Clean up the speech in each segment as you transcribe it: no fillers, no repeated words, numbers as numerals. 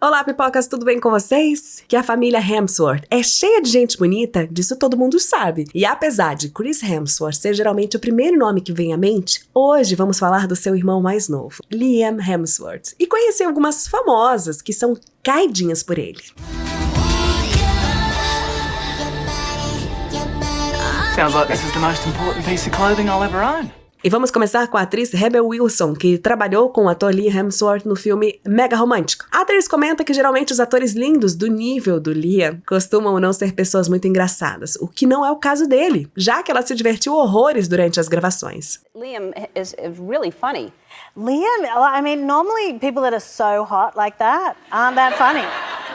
Olá, pipocas, tudo bem com vocês? Que a família Hemsworth é cheia de gente bonita, disso todo mundo sabe. E apesar de Chris Hemsworth ser geralmente o primeiro nome que vem à mente, hoje vamos falar do seu irmão mais novo, Liam Hemsworth, e conhecer algumas famosas que são caidinhas por ele. Sounds like this is the most important piece of clothing I'll ever own. E vamos começar com a atriz Rebel Wilson, que trabalhou com o ator Liam Hemsworth no filme Mega Romântico. A atriz comenta que geralmente os atores lindos do nível do Liam costumam não ser pessoas muito engraçadas, o que não é o caso dele, já que ela se divertiu horrores durante as gravações. Liam is really funny. Liam, I mean, normally people that are so hot like that aren't that funny.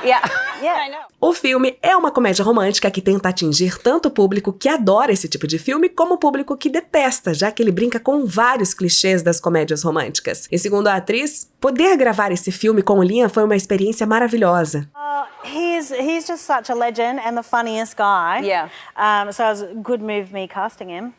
Yeah. Yeah. I know. O filme é uma comédia romântica que tenta atingir tanto o público que adora esse tipo de filme, como o público que detesta, já que ele brinca com vários clichês das comédias românticas. E segundo a atriz, poder gravar esse filme com o Liam foi uma experiência maravilhosa. He's just such a legend and the funniest guy. Yeah. So it was a good move me casting him.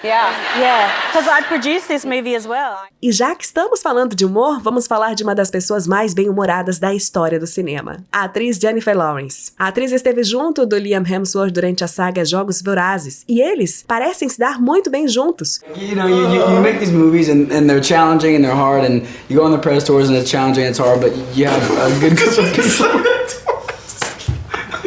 Yeah. Yeah, because I produced this movie as well. E já que estamos falando de humor, vamos falar de uma das pessoas mais bem-humoradas da história do cinema, a atriz Jennifer Lawrence. A atriz esteve junto do Liam Hemsworth durante a saga Jogos Vorazes, e eles parecem se dar muito bem juntos. You know, you make these movies and they're challenging and they're hard, and you go on the press tours and it's challenging and it's hard, but you have a good group of people.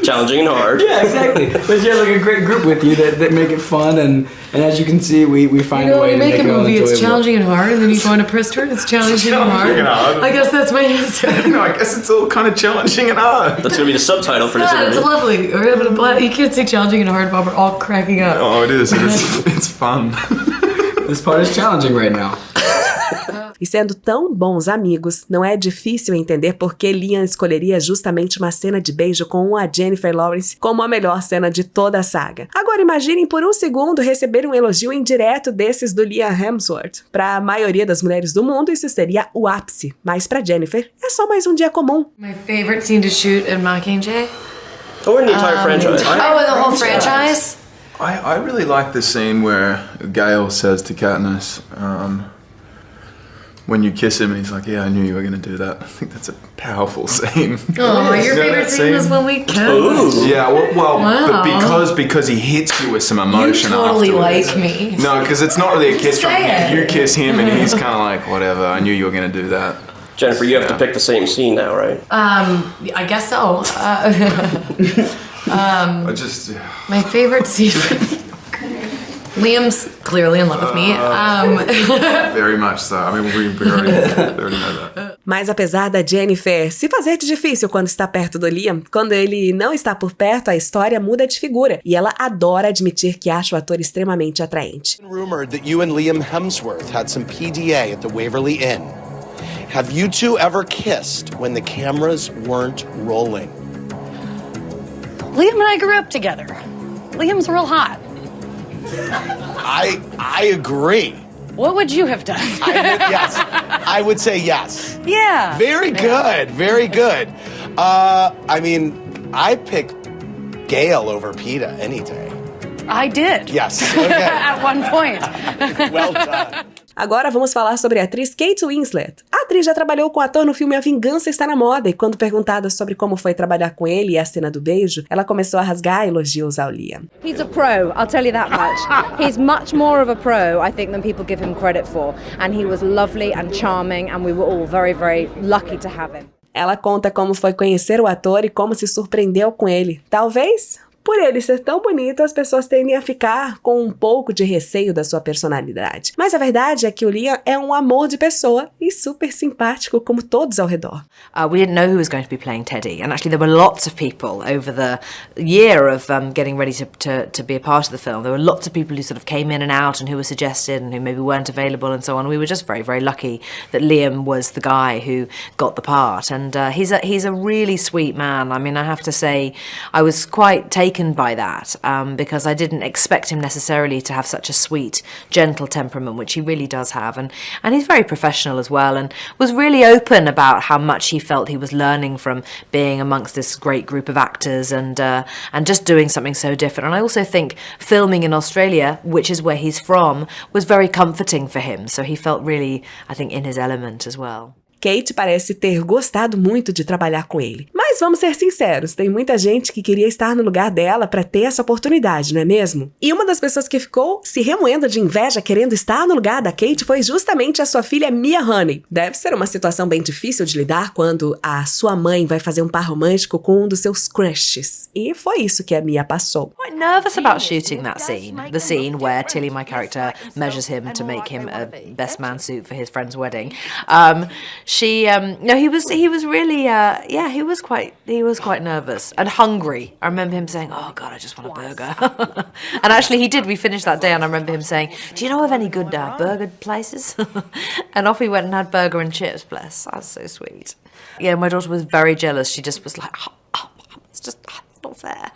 Challenging and hard. Yeah, exactly. But you have like a great group with you that make it fun, and as you can see, we find a way to make it all enjoyable. You make a movie, it's challenging and hard, and then you go on a press tour, it's challenging and hard. I guess that's my answer. No, I guess it's all kind of challenging and hard. That's gonna be the subtitle for this Yeah, it's interview. lovely. We're having a blast. You can't say challenging and hard while we're all cracking up. Oh, it is. It's fun. This part is challenging right now. E sendo tão bons amigos, não é difícil entender por que Liam escolheria justamente uma cena de beijo com a Jennifer Lawrence como a melhor cena de toda a saga. Agora imaginem por um segundo receber um elogio indireto desses do Liam Hemsworth. Para a maioria das mulheres do mundo, isso seria o ápice, mas para Jennifer é só mais um dia comum. My favorite scene to shoot in Mockingjay. Or in the entire franchise. Oh, the whole franchise? I really like the scene where Gale says to Katniss, when you kiss him, he's like, "Yeah, I knew you were going to do that." I think that's a powerful scene. Oh, your favorite scene was when we kissed. Yeah, well, Wow. but because he hits you with some emotion You totally afterwards. like me. No, because it's not really a kiss from Say it. you kiss him and he's kind of like, whatever, I knew you were going to do that. Jennifer, you have to pick the same scene now, right? I guess so. I just... My favorite scene. Liam's clearly in love with me. Very much so. I mean, we already know that. Mas apesar da Jennifer se fazer de difícil quando está perto do Liam, quando ele não está por perto, a história muda de figura. E ela adora admitir que acha o ator extremamente atraente. Rumored that you and Liam Hemsworth had some PDA at the Waverly Inn. Have you two ever kissed when the cameras weren't rolling? Liam and I grew up together. Liam's real hot. I agree. What would you have done? Yes, I would say yes. Yeah. Very good, very good. I mean, I pick Gale over Peta any day. I did. Yes, okay. At one point. Well done. Agora vamos falar sobre a atriz Kate Winslet. A atriz já trabalhou com o ator no filme A Vingança Está na Moda, e quando perguntada sobre como foi trabalhar com ele e a cena do beijo, ela começou a rasgar elogios ao Liam. He's a pro, I'll tell you that much. He's much more of a pro, I think, than people give him credit for. And he was lovely and charming, and we were all very, very lucky to have him. Ela conta como foi conhecer o ator e como se surpreendeu com ele. Talvez por ele ser tão bonito, as pessoas tendem a ficar com um pouco de receio da sua personalidade. Mas a verdade é que o Liam é um amor de pessoa e super simpático como todos ao redor. We didn't know who was going to be playing Teddy, and actually there were lots of people over the year of getting ready to be a part of the film. There were lots of people who sort of came in and out and who were suggested and who maybe weren't available and so on. We were just very, very lucky that Liam was the guy who got the part, and he's a really sweet man. I mean, I have to say, I was quite taken by that because I didn't expect him necessarily to have such a sweet, gentle temperament, which he really does have, and he's very professional as well, and was really open about how much he felt he was learning from being amongst this great group of actors and just doing something so different. And I also think filming in Australia, which is where he's from, was very comforting for him, so he felt really, I think, in his element as well. Kate parece ter gostado muito de trabalhar com ele. Mas vamos ser sinceros, tem muita gente que queria estar no lugar dela para ter essa oportunidade, não é mesmo? E uma das pessoas que ficou se remoendo de inveja querendo estar no lugar da Kate foi justamente a sua filha Mia Honey. Deve ser uma situação bem difícil de lidar quando a sua mãe vai fazer um par romântico com um dos seus crushes. E foi isso que a Mia passou. Quite nervous about shooting that scene. The scene where Tilly, my character, measures him to make him a best man suit for his friend's wedding. He was really, he was quite nervous and hungry. I remember him saying, "Oh God, I just want a burger." And actually he did. We finished that day and I remember him saying, "Do you know of any good burger places?" And off he went and had burger and chips, bless. That's so sweet. Yeah, my daughter was very jealous. She just was like, it's just not fair.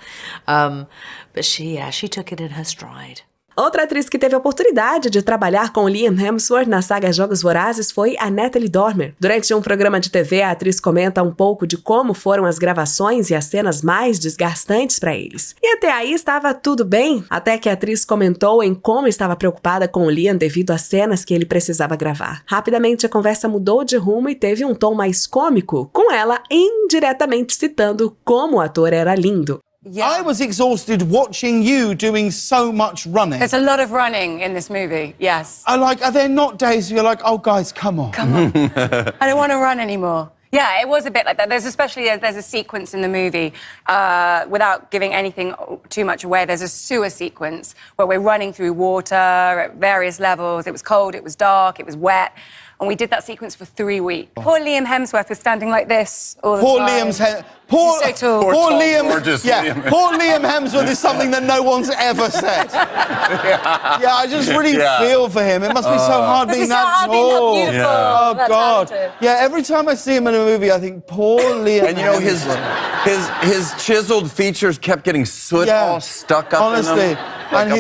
But she took it in her stride. Outra atriz que teve a oportunidade de trabalhar com Liam Hemsworth na saga Jogos Vorazes foi a Natalie Dormer. Durante um programa de TV, a atriz comenta um pouco de como foram as gravações e as cenas mais desgastantes para eles. E até aí estava tudo bem, até que a atriz comentou em como estava preocupada com o Liam devido às cenas que ele precisava gravar. Rapidamente a conversa mudou de rumo e teve um tom mais cômico, com ela indiretamente citando como o ator era lindo. Yeah. I was exhausted watching you doing so much running. There's a lot of running in this movie, yes. Are there not days where you're like, oh guys, come on. Come on. I don't want to run anymore. Yeah, it was a bit like that. There's a sequence in the movie, without giving anything too much away, there's a sewer sequence where we're running through water at various levels. It was cold, it was dark, it was wet. And we did that sequence for 3 weeks. Poor Liam Hemsworth was standing like this all the time. Poor Liam Hemsworth is something that no one's ever said. Yeah, I just really feel for him. It must be so hard being that tall. Beautiful. Oh God. Talented. Yeah, every time I see him in a movie, I think, poor Liam. And you know, his chiseled features kept getting soot all stuck up in him. And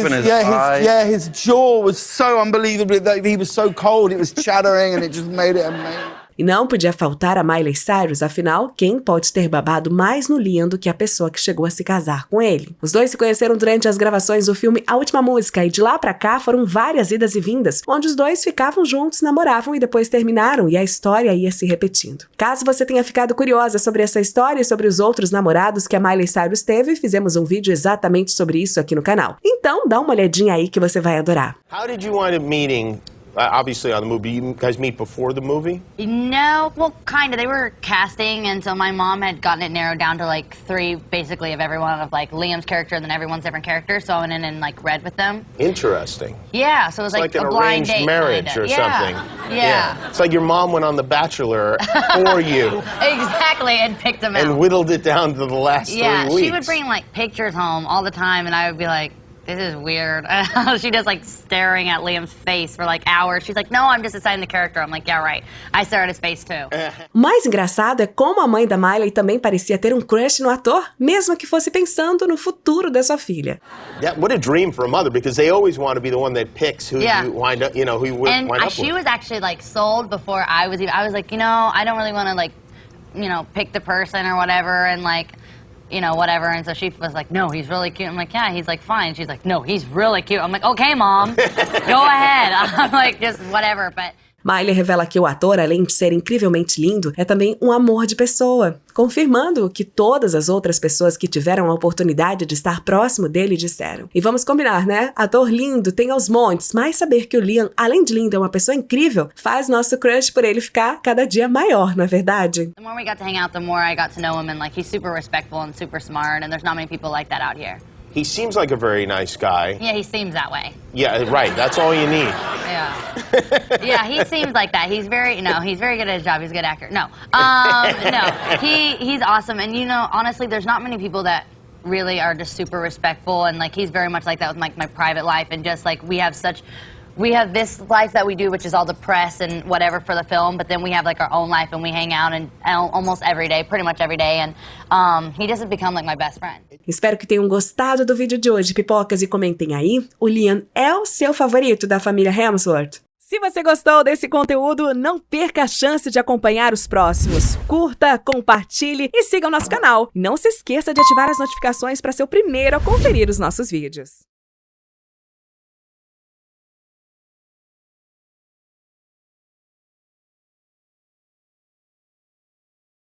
his jaw was so unbelievably, he was so cold, it was chattering and it just made it amazing. E não podia faltar a Miley Cyrus, afinal, quem pode ter babado mais no Liam do que a pessoa que chegou a se casar com ele? Os dois se conheceram durante as gravações do filme A Última Música e de lá pra cá foram várias idas e vindas, onde os dois ficavam juntos, namoravam e depois terminaram e a história ia se repetindo. Caso você tenha ficado curiosa sobre essa história e sobre os outros namorados que a Miley Cyrus teve, fizemos um vídeo exatamente sobre isso aqui no canal. Então dá uma olhadinha aí que você vai adorar. How did you wind up meeting? Obviously on the movie, you guys meet before the movie? No, well, kind of. They were casting, and so my mom had gotten it narrowed down to like 3, basically, of everyone, of like Liam's character, and then everyone's different character. So I went in and like read with them. Interesting. Yeah, so it was like an a blind arranged date, marriage or something. Yeah. It's like your mom went on The Bachelor for you. Exactly, and picked them out. And whittled it down to the last 3 weeks. Yeah, she would bring like pictures home all the time, and I would be like, this is weird. She just like staring at Liam's face for like hours. She's like, no, I'm just deciding the character. I'm like, yeah, right. I stare at his face too. O mais engraçado é como a mãe da Miley também parecia ter um crush no ator, mesmo que fosse pensando no futuro da sua filha. Yeah, what a dream for a mother, because they always want to be the one that picks who you wind up, who you wind up with. She was actually like sold before I was even. I was like, I don't really want to like, pick the person or whatever, and like, whatever. And so she was like, no, he's really cute. I'm like, yeah, he's like, fine. She's like, no, he's really cute. I'm like, okay, Mom, go ahead. I'm like, just whatever, but... Miley revela que o ator, além de ser incrivelmente lindo, é também um amor de pessoa, confirmando o que todas as outras pessoas que tiveram a oportunidade de estar próximo dele disseram. E vamos combinar, né? Ator lindo, tem aos montes, mas saber que o Liam, além de lindo, é uma pessoa incrível, faz nosso crush por ele ficar cada dia maior, não é verdade? The more we got to hang out, the more I got to know him, and like he's super respectful and super smart, and there's not many people like that out here. He seems like a very nice guy. Yeah, he seems that way. Yeah, right. That's all you need. Yeah. Yeah, he seems like that. He's very good at his job. He's a good actor. No. He's awesome. And honestly, there's not many people that really are just super respectful, and like he's very much like that with my private life, and just like we have this life that we do, which is all the press and whatever for the film, but then we have like our own life and we hang out and almost every day, pretty much every day, and he doesn't become like my best friend. Espero que tenham gostado do vídeo de hoje, pipocas, e comentem aí, o Liam é o seu favorito da família Hemsworth? Se você gostou desse conteúdo, não perca a chance de acompanhar os próximos. Curta, compartilhe e siga o nosso canal. E não se esqueça de ativar as notificações para ser o primeiro a conferir os nossos vídeos.